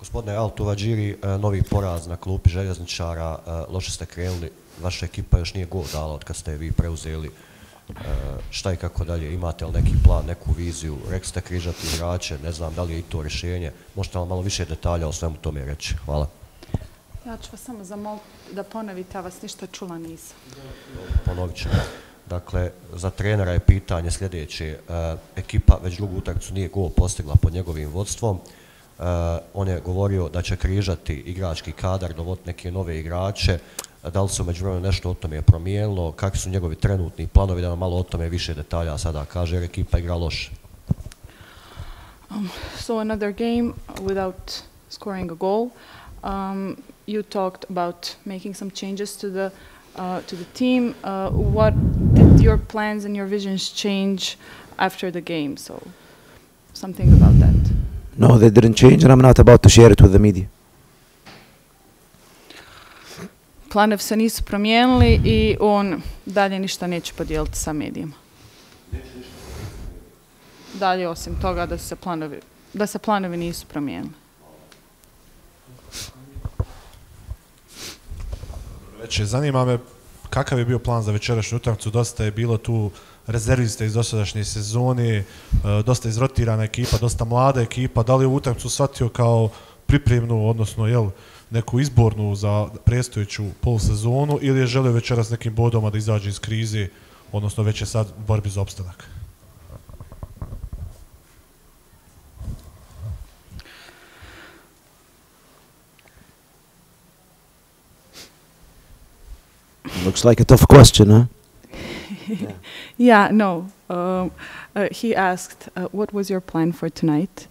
Gospodine Al-Tuwaijri, novi poraz na klupi željezničara, loše ste krenuli, vaša ekipa još nije gol dala od kad ste vi preuzeli. Šta i kako dalje, imate li neki plan, neku viziju, rekli ste križati igrače, ne znam da li je i to rješenje, možete vam malo više detalja o svemu tome reći. Hvala. Ja ću vas samo zamoliti da ponovite, a vas ništa čula nisam. Ponovit ćemo. Dakle, za trenera je pitanje sljedeće. Ekipa već drugu utakmicu nije gol postigla pod njegovim vodstvom. On je govorio da će križati igrački kadar, dovoditi neke nove igrače. Da li se u međuvremenu nešto o tome je promijenilo? Kakvi su njegovi trenutni planovi? Da nam malo o tome više detalja sada kaže, jer ekipa igra loše. So another game without scoring a goal. You talked about making some changes to the team. What did your plans and your visions change after the game? So something about that. No, they didn't change, and I'm not about to share it with the media. Planovi se nisu promijenili i on dalje ništa neće podijeliti sa medijima. Dalje osim toga da se planovi nisu promijenili. Zanima me kakav je bio plan za večerašnju utakmicu. Dosta je bilo tu rezervista iz dosadašnje sezone, dosta izrotirana ekipa, dosta mlada ekipa. Da li je ovu utakmicu shvatio kao pripremnu, odnosno neku izbornu za predstojeću polusezonu, ili je želio večeras nekim bodoma da izađe iz krize, odnosno već je sad u borbi za opstanak? Looks like a tough question, huh? Yeah, no. He asked, what was your plan for tonight?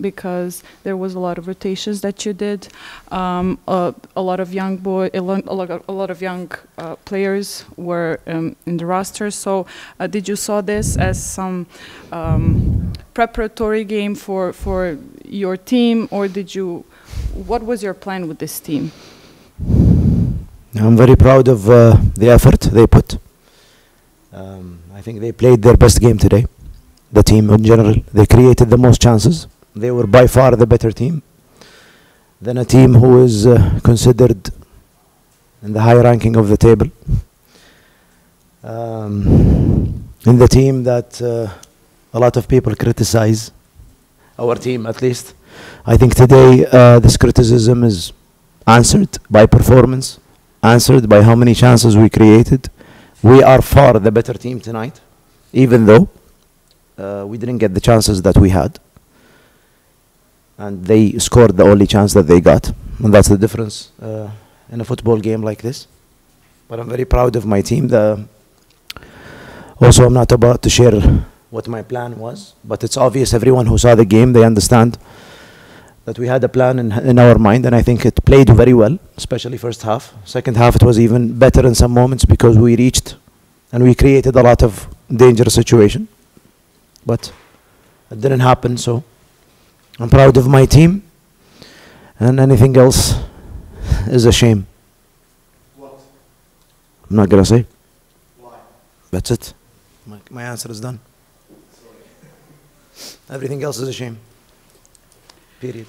Because there was a lot of rotations that you did, a lot of young players were in the roster. So, did you saw this as some preparatory game for your team, or what was your plan with this team? I'm very proud of the effort they put. I think they played their best game today. The team in general, they created the most chances. They were by far the better team than a team who is considered in the high ranking of the table. In the team that a lot of people criticize, our team at least. I think today this criticism is answered by performance, answered by how many chances we created. We are far the better team tonight, even though we didn't get the chances that we had. And they scored the only chance that they got. And that's the difference in a football game like this. But I'm very proud of my team. Also, I'm not about to share what my plan was, but it's obvious everyone who saw the game, they understand that we had a plan in our mind, and I think it played very well, especially first half. Second half, it was even better in some moments because we reached and we created a lot of dangerous situation. But it didn't happen, so I'm proud of my team, and anything else is a shame. What? I'm not gonna say. Why? That's it. My answer is done. Sorry. Everything else is a shame. Period.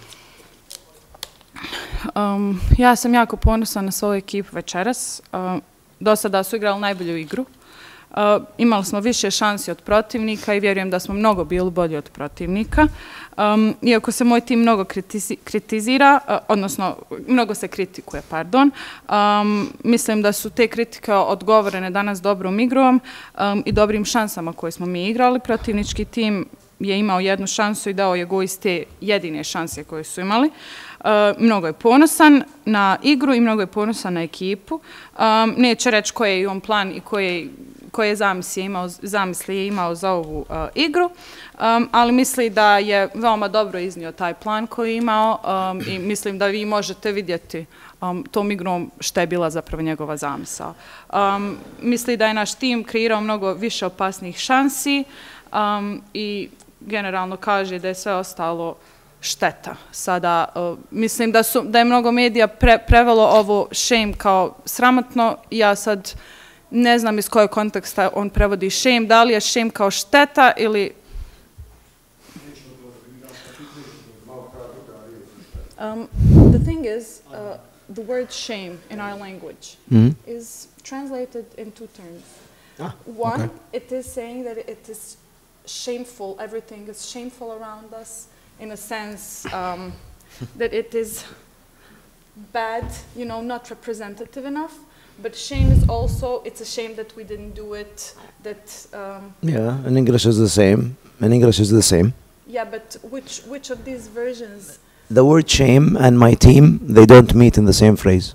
Ja sam jako ponosna na svoju ekipu večeras. Do sada su igrali najbolju igru. Imali smo više šansi od protivnika i vjerujem da smo mnogo bili bolji od protivnika. Iako se moj tim mnogo kritizira, odnosno mnogo se kritikuje, pardon, mislim da su te kritike odgovorene danas dobrom igrom i dobrim šansama koje smo mi igrali. Protivnički tim je imao jednu šansu i dao je gol iz te jedine šanse koje su imali. Mnogo je ponosan na igru i mnogo je ponosan na ekipu. Neće reći koji je on plan i koje zamisli je imao za ovu igru, ali misli da je veoma dobro iznio taj plan koji je imao i mislim da vi možete vidjeti tom igrom šta je bila zapravo njegova zamisao. Misli da je naš tim kreirao mnogo više opasnih šansi i generalno kaže da je sve ostalo šteta. Sada mislim da je mnogo medija prevelo ovo shame kao sramotno. Ja sad ne znam iz kojeg konteksta on prevodi shame. Da li je shame kao šteta ili... The thing is, the word shame in our language is translated in two terms. One, it is saying that it is shameful, everything is shameful around us, in a sense that it is bad, you know, not representative enough. But shame is also, it's a shame that we didn't do it, that... yeah, in English is the same. In English is the same. Yeah, but which of these versions? The word shame and my team, they don't meet in the same phrase.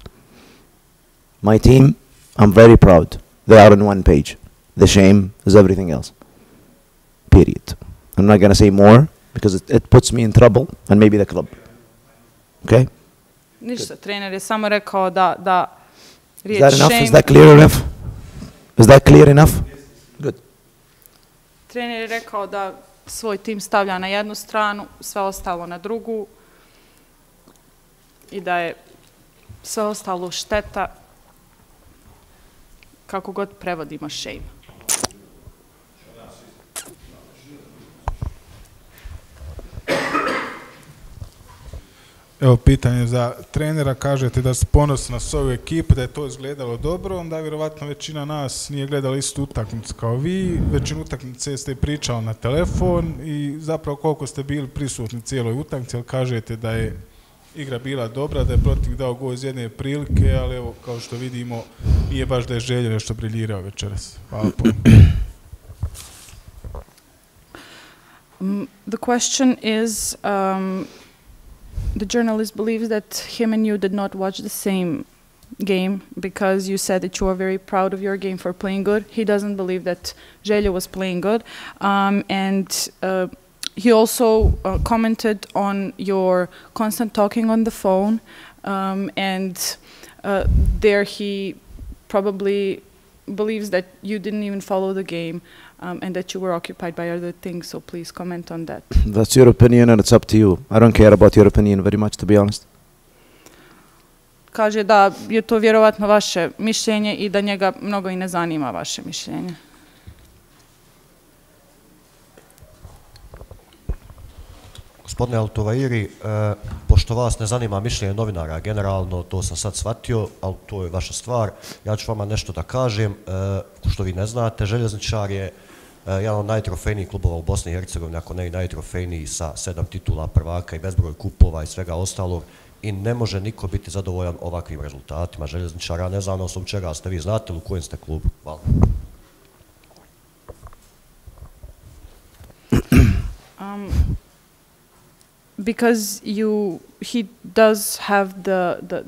My team, I'm very proud. They are on one page. The shame is everything else. Period. I'm not going to say more because it puts me in trouble and maybe the club. Okay? Ništa, trener je samo rekao da Is that enough? shame... Is that clear enough? Is that clear enough? Good. Trener je rekao da svoj tim stavlja na jednu stranu, sve ostalo na drugu i da je sve ostalo šteta, kako god prevodimo shame. Evo pitanje za trenera, kažete da ste ponosni na svoju ekipu, da je to izgledalo dobro, onda vjerovatno većina nas nije gledala istu utakmicu kao vi, većinu utakmice ste pričali na telefon i zapravo koliko ste bili prisutni cijeloj utakmici, ali kažete da je igra bila dobra, da je protivnik dao gol iz jedne prilike, ali evo kao što vidimo nije baš da je Željo nešto briljirao večeras. Hvala puno. The question is, the journalist believes that him and you did not watch the same game because you said that you are very proud of your game for playing good. He doesn't believe that Željo was playing good. He also commented on your constant talking on the phone, and there he probably believes that you didn't even follow the game and that you were occupied by other things, so please comment on that. That's your opinion and it's up to you. I don't care about your opinion very much, to be honest. Kaže da je to vjerovatno vaše mišljenje i da njega mnogo i ne zanima vaše mišljenje. Gospodine Al-Tuwaijri, pošto vas ne zanima mišljenje novinara generalno, to sam sad shvatio, ali to je vaša stvar. Ja ću vama nešto da kažem, što vi ne znate. Željezničar je jedan od najtrofejnijih klubova u Bosni i Hercegovini, ako ne i najtrofejniji, sa 7 titula prvaka i bezbroj kupova i svega ostalog. I ne može niko biti zadovoljan ovakvim rezultatima Željezničara. Ne znam osim čega ste vi, znate li u kojem ste klubu? Hvala. Because he does have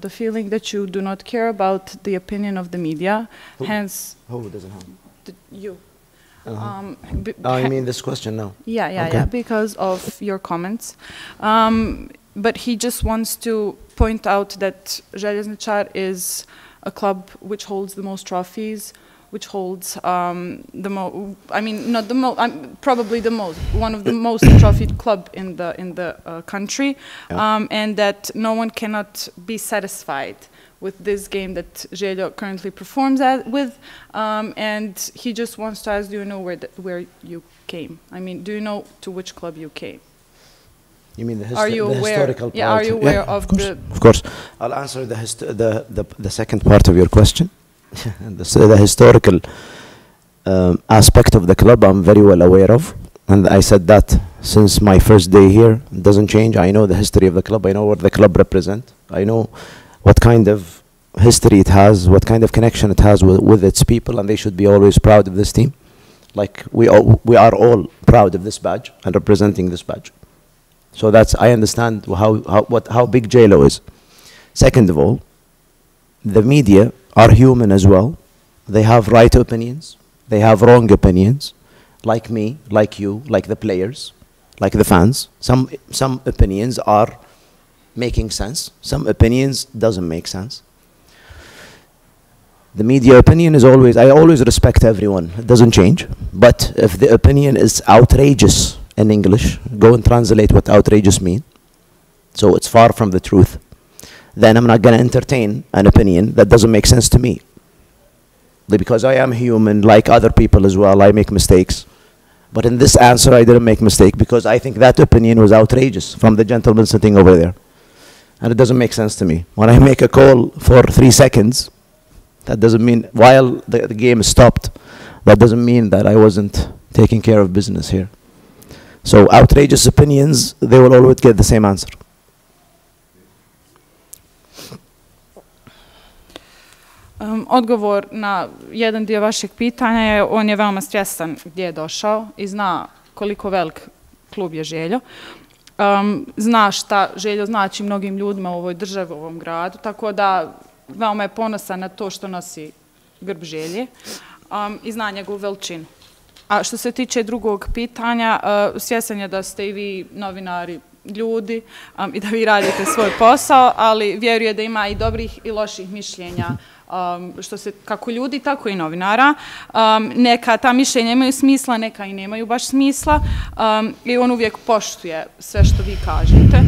the feeling that you do not care about the opinion of the media, hence... Who doesn't have? You. I mean this question now. Yeah, because of your comments. But he just wants to point out that Željezničar is a club which holds the most trophies, which holds probably the most, one of the most trophied club in the country, and that no one cannot be satisfied with this game that Željo currently performs with, and he just wants to ask, do you know where you came? I mean, do you know to which club you came? You mean the historical historical part? Yeah, are you aware of the... Of course. I'll answer the second part of your question. The historical aspect of the club I'm very well aware of, and I said that since my first day here. It doesn't change. I know the history of the club. I know what the club represents. I know what kind of history it has, what kind of connection it has with its people, and they should be always proud of this team. Like we are all proud of this badge and representing this badge. So I understand how big Željo is. Second of all, the media are human as well. They have right opinions. They have wrong opinions. Like me, like you, like the players, like the fans. Some opinions are making sense. Some opinions doesn't make sense. The media opinion is I always respect everyone. It doesn't change. But if the opinion is outrageous in English, go and translate what outrageous means. So it's far from the truth. Then I'm not going to entertain an opinion that doesn't make sense to me. Because I am human, like other people as well. I make mistakes. But in this answer, I didn't make a mistake because I think that opinion was outrageous from the gentleman sitting over there. And it doesn't make sense to me. When I make a call for 3 seconds, that doesn't mean, while the game is stopped, that doesn't mean that I wasn't taking care of business here. So outrageous opinions, they will always get the same answer. Odgovor na jedan dio vašeg pitanja je, on je veoma svjestan gdje je došao i zna koliko velik klub je Željo. Zna šta Željo znači mnogim ljudima u ovoj državi, u ovom gradu, tako da veoma je ponosan na to što nosi grb Želje i zna njegovu veličinu. A što se tiče drugog pitanja, svjestan je da ste i vi novinari ljudi i da vi radite svoj posao, ali vjeruje da ima i dobrih i loših mišljenja što se kako ljudi, tako i novinara. Neka ta mišljenja imaju smisla, neka i nemaju baš smisla i on uvijek poštuje sve što vi kažete.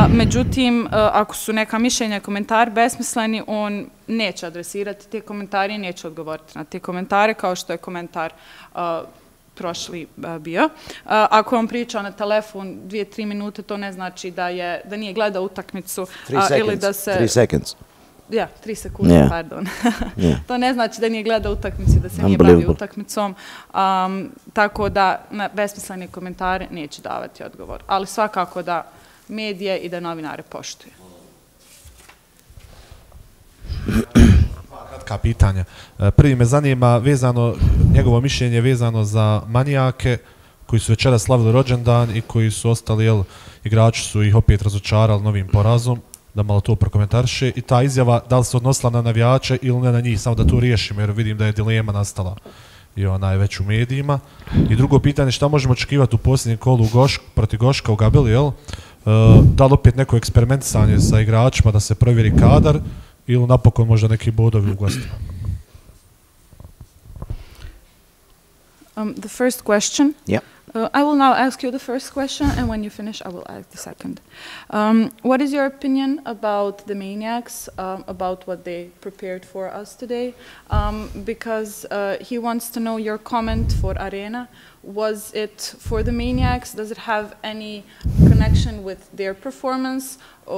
Međutim, ako su neka mišljenja i komentari besmisleni, on neće adresirati te komentare i neće odgovoriti na te komentare, kao što je komentar prošli bio. Ako je on pričao na telefon 2-3 minute, to ne znači da nije gledao utakmicu ili da se... 3 seconds. Ja, 3 sekunde, pardon. To ne znači da nije gledao utakmicu, da se nije bavio utakmicom. Tako da na besmislene komentare neće davati odgovor. Ali svakako da medije i da novinare poštuje. Kratka pitanja. Prvi me zanima njegovo mišljenje vezano za manijake koji su večera slavili rođendan i koji su ostali, igrači su ih opet razočarali novim porazom, da malo to prokomentariše. I ta izjava, da li se odnosila na navijače ili ne na njih, samo da to riješimo, jer vidim da je dilema nastala i već u medijima. I drugo pitanje, šta možemo očekivati u posljednjem kolu protiv Goška u Gabeli, da li opet neko eksperimentisanje sa igračima da se provjeri kadar ili napokon možda neki bodovi u gostima? The first question. Yeah. I will now ask you the first question, and when you finish, I will ask the second. What is your opinion about the Maniacs, about what they prepared for us today? Because he wants to know your comment for Arena. Was it for the Maniacs? Does it have any connection with their performance,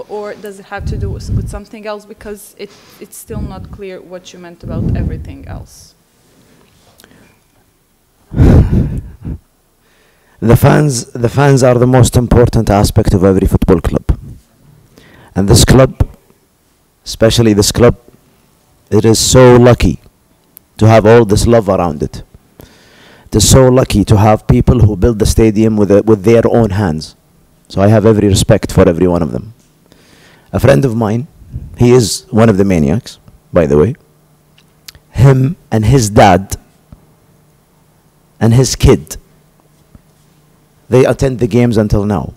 or does it have to do with something else? Because it's still not clear what you meant about everything else. The fans are the most important aspect of every football club. And this club, especially this club, it is so lucky to have all this love around it. It is so lucky to have people who build the stadium with their own hands. So I have every respect for every one of them. A friend of mine, he is one of the Maniacs, by the way. Him and his dad and his kid, they attend the games until now.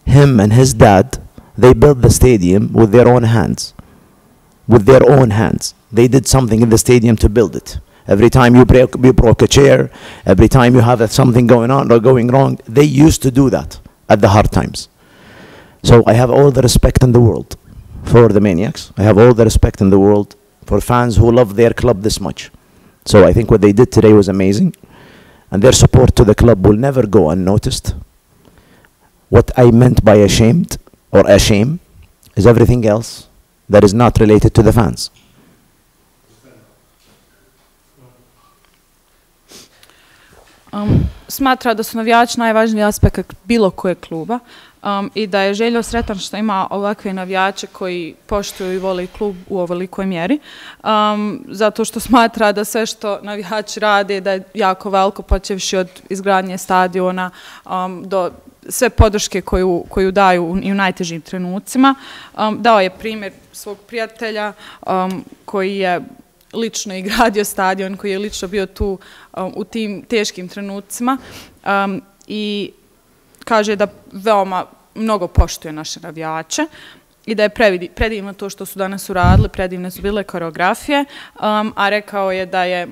Him and his dad, they built the stadium with their own hands. With their own hands. They did something in the stadium to build it. Every time you broke a chair, every time you have something going on or going wrong, they used to do that at the hard times. So I have all the respect in the world for the Maniacs. I have all the respect in the world for fans who love their club this much. So I think what they did today was amazing. And their support to the club will never go unnoticed. What I meant by ashamed or a shame is everything else that is not related to the fans. Smatra da su navijači najvažniji aspekt bilo kojeg kluba i da je Željo sretan što ima ovakve navijače koji poštuju i vole klub u ovolikoj mjeri, zato što smatra da sve što navijači rade da je jako veliko, počevši od izgradnje stadiona do sve podrške koju daju i u najtežim trenucima. Dao je primjer svog prijatelja koji je lično i gradio stadion, koji je lično bio tu u tim teškim trenucima i kaže da veoma mnogo poštuje naše navijače i da je predivno to što su danas uradili, predivne su bile koreografije, a rekao je da je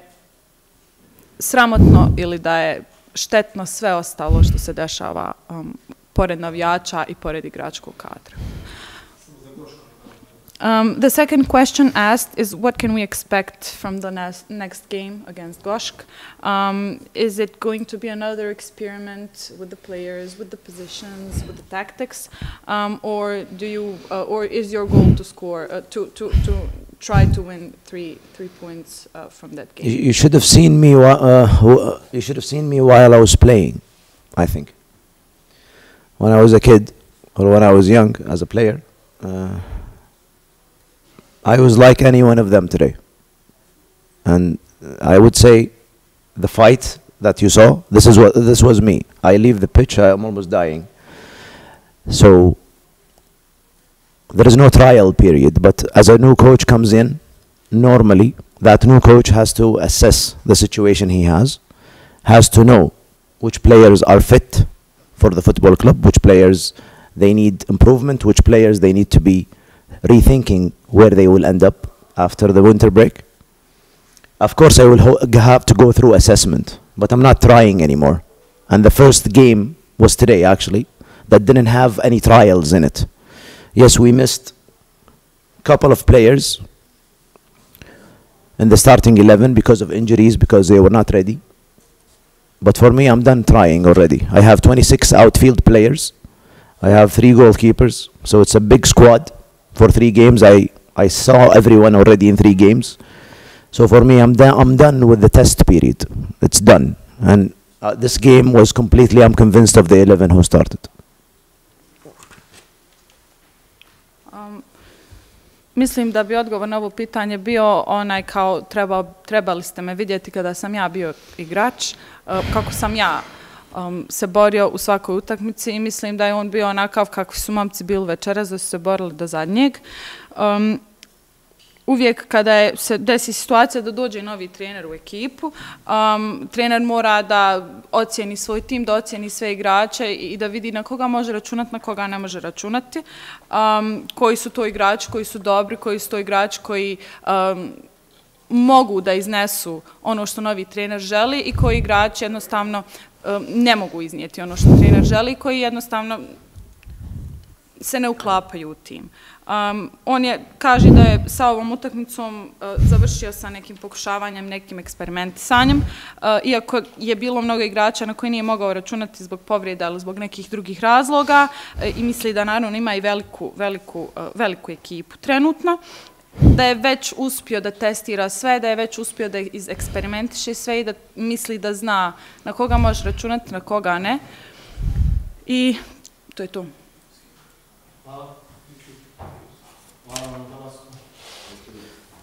sramotno ili da je štetno sve ostalo što se dešava pored navijača i pored igračkog kadra. The second question asked is, what can we expect from the next game against Gosk? Is it going to be another experiment with the players, with the positions, with the tactics, or is your goal to score, to try to win three points from that game? You should have seen me. You should have seen me while I was playing, I think. When I was a kid, or when I was young as a player. I was like any one of them today. And I would say the fight that you saw, this was me. I leave the pitch, I'm almost dying. So there is no trial period, but as a new coach comes in, normally that new coach has to assess the situation he has to know which players are fit for the football club, which players they need improvement, which players they need to be rethinking where they will end up after the winter break. Of course, I will have to go through assessment, but I'm not trying anymore. And the first game was today, actually, that didn't have any trials in it. Yes, we missed a couple of players in the starting 11 because of injuries, because they were not ready. But for me, I'm done trying already. I have 26 outfield players. I have 3 goalkeepers, so it's a big squad. For 3 games, I saw everyone already in 3 games. So for me, I'm done with the test period. It's done. And this game was completely, I'm convinced, of the 11 who started. Mislim da bi odgovor na ovo pitanje bio onaj kao trebali ste me vidjeti kada sam ja bio igrač, kako sam ja se borio u svakoj utakmici i mislim da je on bio onakav kakvi su momci bili večeras, da su se borili do zadnjeg. Uvijek kada se desi situacija da dođe novi trener u ekipu, trener mora da ocijeni svoj tim, da ocijeni sve igrače i da vidi na koga može računati, na koga ne može računati. Koji su to igrači koji su dobri, koji su to igrači koji mogu da iznesu ono što novi trener želi i koji igrači jednostavno ne mogu iznijeti ono što trener želi i koji jednostavno se ne uklapaju u tim. On kaže da je sa ovom utakmicom završio sa nekim pokušavanjem, nekim eksperimentisanjem, iako je bilo mnogo igrača na koji nije mogao računati zbog povreda ili zbog nekih drugih razloga i misli da naravno ima i veliku ekipu trenutno, da je već uspio da testira sve, da je već uspio da eksperimentiše sve i da misli da zna na koga može računati, na koga ne. I to je to.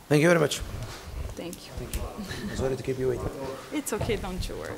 Thank you very much. Thank you. Sorry to keep you waiting. It's okay, don't you worry.